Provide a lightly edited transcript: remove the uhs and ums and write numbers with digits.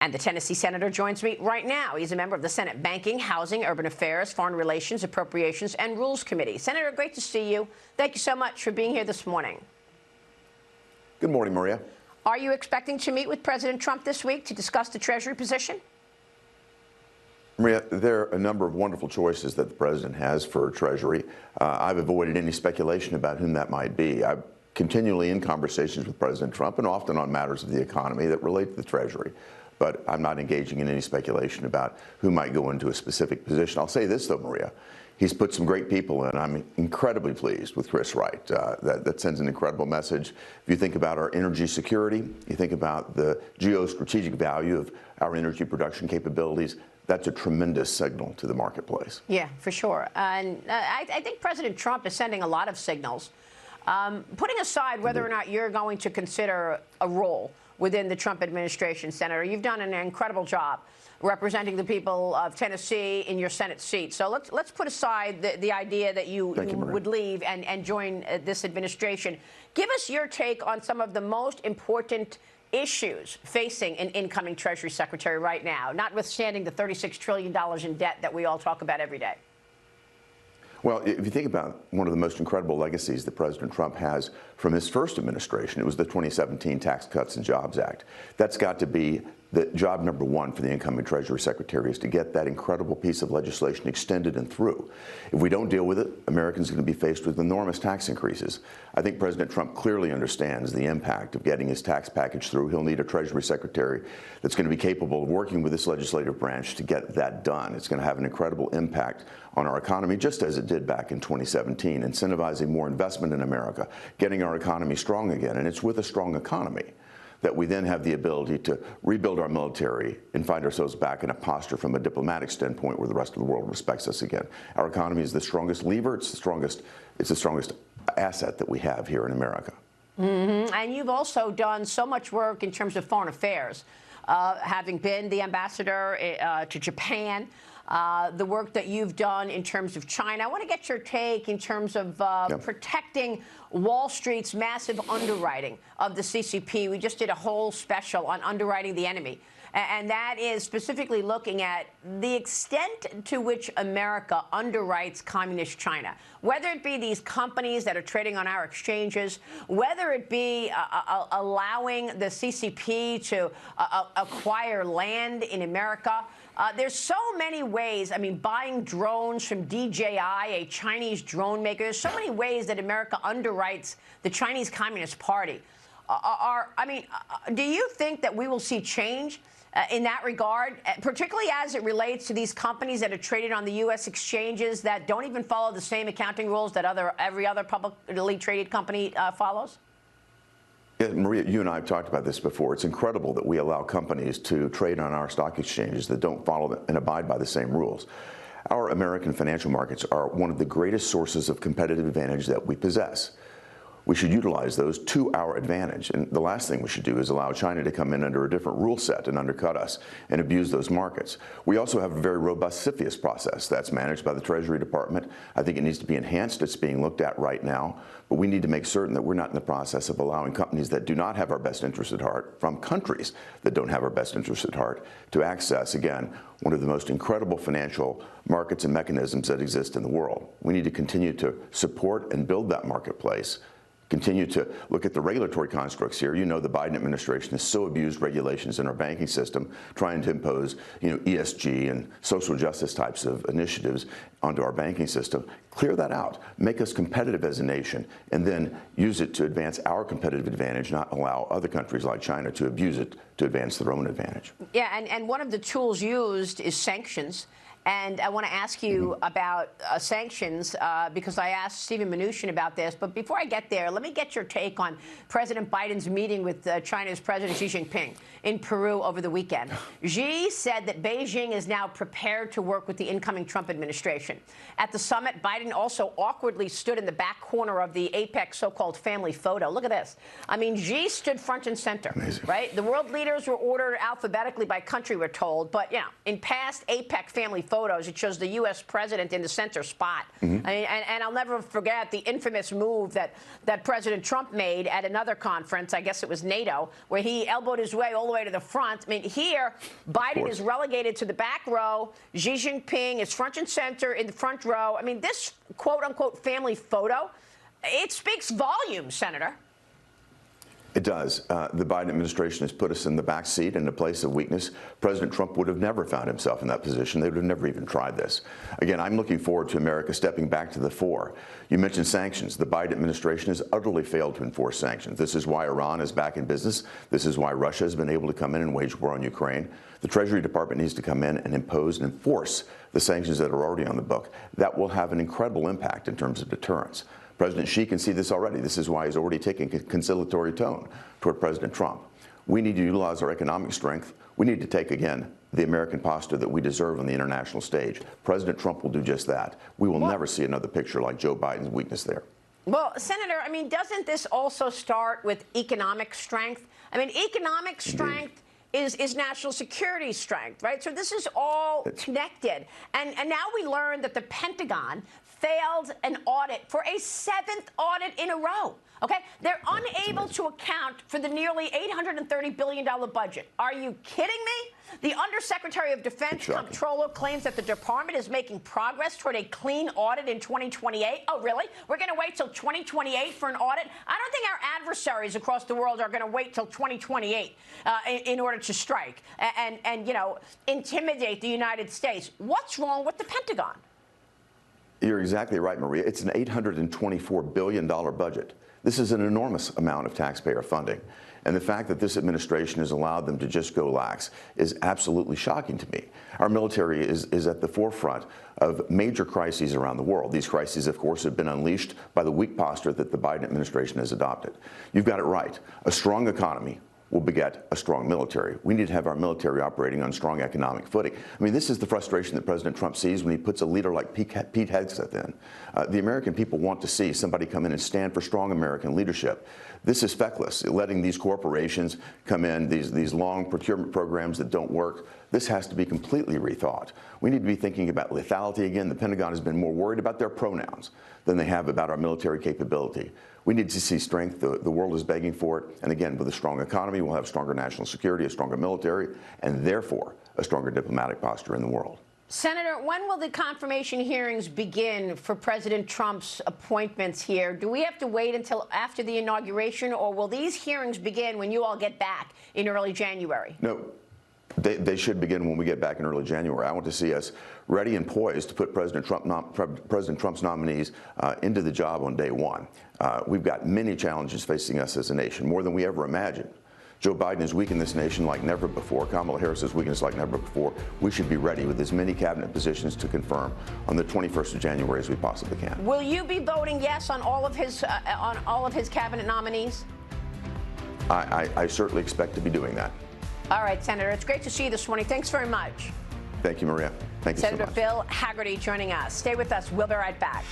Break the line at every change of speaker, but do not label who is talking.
And the Tennessee senator joins me right now. He's a member of the Senate Banking, Housing, Urban Affairs, Foreign Relations, Appropriations, and Rules Committee. Senator, great to see you. Thank you so much for being here this morning.
Good morning, Maria.
Are you expecting to meet with President Trump this week to discuss the Treasury position?
Maria, there are a number of wonderful choices that the president has for Treasury. I've avoided any speculation about whom that might be. I'm continually in conversations with President Trump and often on matters of the economy that relate to the Treasury. But I'm not engaging in any speculation about who might go into a specific position. I'll say this, though, Maria. He's put some great people in. I'm incredibly pleased with Chris Wright. That sends an incredible message. If you think about our energy security, you think about the geostrategic value of our energy production capabilities, that's a tremendous signal to the marketplace.
Yeah, for sure. And I think President Trump is sending a lot of signals. Putting aside whether or not you're going to consider a role within the Trump administration, Senator, you've done an incredible job representing the people of Tennessee in your Senate seat. So let's put aside the idea that you would leave and join this administration. Give us your take on some of the most important issues facing an incoming Treasury Secretary right now, notwithstanding the $36 trillion in debt that we all talk about every day.
Well, if you think about one of the most incredible legacies that President Trump has from his first administration, it was the 2017 Tax Cuts and Jobs Act. That's got to be the job number one for the incoming Treasury Secretary, is to get that incredible piece of legislation extended and through. If we don't deal with it, Americans are going to be faced with enormous tax increases. I think President Trump clearly understands the impact of getting his tax package through. He'll need a Treasury Secretary that's going to be capable of working with this legislative branch to get that done. It's going to have an incredible impact on our economy, just as it did back in 2017, incentivizing more investment in America, getting our economy strong again. And it's with a strong economy that we then have the ability to rebuild our military and find ourselves back in a posture from a diplomatic standpoint where the rest of the world respects us again. Our economy is the strongest lever. It's the strongest asset that we have here in America.
Mm-hmm. And you've also done so much work in terms of foreign affairs, having been the ambassador to Japan. The work that you've done in terms of China. I want to get your take in terms of protecting Wall Street's massive underwriting of the CCP. We just did a whole special on underwriting the enemy. And that is specifically looking at the extent to which America underwrites communist China, whether it be these companies that are trading on our exchanges, whether it be allowing the CCP to acquire land in America. There's so many ways. I mean, buying drones from DJI, a Chinese drone maker. There's so many ways that America underwrites the Chinese Communist Party. Do you think that we will see change in that regard, particularly as it relates to these companies that are traded on the U.S. exchanges that don't even follow the same accounting rules that every other publicly traded company follows?
Yeah, Maria, you and I have talked about this before. It's incredible that we allow companies to trade on our stock exchanges that don't follow and abide by the same rules. Our American financial markets are one of the greatest sources of competitive advantage that we possess. We should utilize those to our advantage. And the last thing we should do is allow China to come in under a different rule set and undercut us and abuse those markets. We also have a very robust CFIUS process that's managed by the Treasury Department. I think it needs to be enhanced. It's being looked at right now. But we need to make certain that we're not in the process of allowing companies that do not have our best interest at heart, from countries that don't have our best interest at heart, to access, again, one of the most incredible financial markets and mechanisms that exist in the world. We need to continue to support and build that marketplace. Continue to look at the regulatory constructs here. You know, the Biden administration has so abused regulations in our banking system, trying to impose, ESG and social justice types of initiatives onto our banking system. Clear that out. Make us competitive as a nation, and then use it to advance our competitive advantage, not allow other countries like China to abuse it to advance their own advantage.
Yeah, and one of the tools used is sanctions. And I want to ask you about sanctions because I asked Stephen Mnuchin about this. But before I get there, let me get your take on President Biden's meeting with China's President Xi Jinping in Peru over the weekend. Xi said that Beijing is now prepared to work with the incoming Trump administration. At the summit, Biden also awkwardly stood in the back corner of the APEC so-called family photo. Look at this. I mean, Xi stood front and center, right? The world leaders were ordered alphabetically by country, we're told. But, in past APEC family photos. It shows the U.S. president in the center spot. I mean, and I'll never forget the infamous move that President Trump made at another conference, I guess it was NATO, where he elbowed his way all the way to the front. I mean, here, Biden is relegated to the back row. Xi Jinping is front and center in the front row. I mean, this quote-unquote family photo, it speaks volumes, Senator.
It does. The Biden administration has put us in the back seat in a place of weakness. President Trump would have never found himself in that position. They would have never even tried this. Again, I'm looking forward to America stepping back to the fore. You mentioned sanctions. The Biden administration has utterly failed to enforce sanctions. This is why Iran is back in business. This is why Russia has been able to come in and wage war on Ukraine. The Treasury Department needs to come in and impose and enforce the sanctions that are already on the book. That will have an incredible impact in terms of deterrence. President Xi can see this already. This is why he's already taking a conciliatory tone toward President Trump. We need to utilize our economic strength. We need to take, again, the American posture that we deserve on the international stage. President Trump will do just that. We will never see another picture like Joe Biden's weakness there.
Well, Senator, I mean, doesn't this also start with economic strength? I mean, economic strength is national security strength, right? So this is all connected. And now we learned that the Pentagon failed an audit for a 7th audit in a row. Okay? They're unable to account for the nearly $830 billion budget. Are you kidding me? The Undersecretary of Defense Comptroller claims that the department is making progress toward a clean audit in 2028. Oh, really? We're going to wait till 2028 for an audit? I don't think our adversaries across the world are going to wait till 2028 in order to strike and you know, intimidate the United States. What's wrong with the Pentagon?
You're exactly right, Maria. It's an $824 billion budget. This is an enormous amount of taxpayer funding. And the fact that this administration has allowed them to just go lax is absolutely shocking to me. Our military is at the forefront of major crises around the world. These crises, of course, have been unleashed by the weak posture that the Biden administration has adopted. You've got it right. A strong economy will beget a strong military. We need to have our military operating on strong economic footing. I mean, this is the frustration that President Trump sees when he puts a leader like Pete Hegseth in. The American people want to see somebody come in and stand for strong American leadership. This is feckless, letting these corporations come in, these long procurement programs that don't work. This has to be completely rethought. We need to be thinking about lethality again. The Pentagon has been more worried about their pronouns than they have about our military capability. We need to see strength. The world is begging for it. And again, with a strong economy, we'll have stronger national security, a stronger military, and therefore a stronger diplomatic posture in the world.
Senator, when will the confirmation hearings begin for President Trump's appointments here? Do we have to wait until after the inauguration, or will these hearings begin when you all get back in early January?
No. They should begin when we get back in early January. I want to see us ready and poised to put President Trump's nominees into the job on day one. We've got many challenges facing us as a nation, more than we ever imagined. Joe Biden is weakened this nation like never before. Kamala Harris is weakened us like never before. We should be ready with as many cabinet positions to confirm on the 21st of January as we possibly can.
Will you be voting yes on all of his cabinet nominees?
I certainly expect to be doing that.
All right, Senator, it's great to see you this morning. Thanks very much.
Thank you, Maria. Thank you so much.
Senator Bill Hagerty joining us. Stay with us. We'll be right back.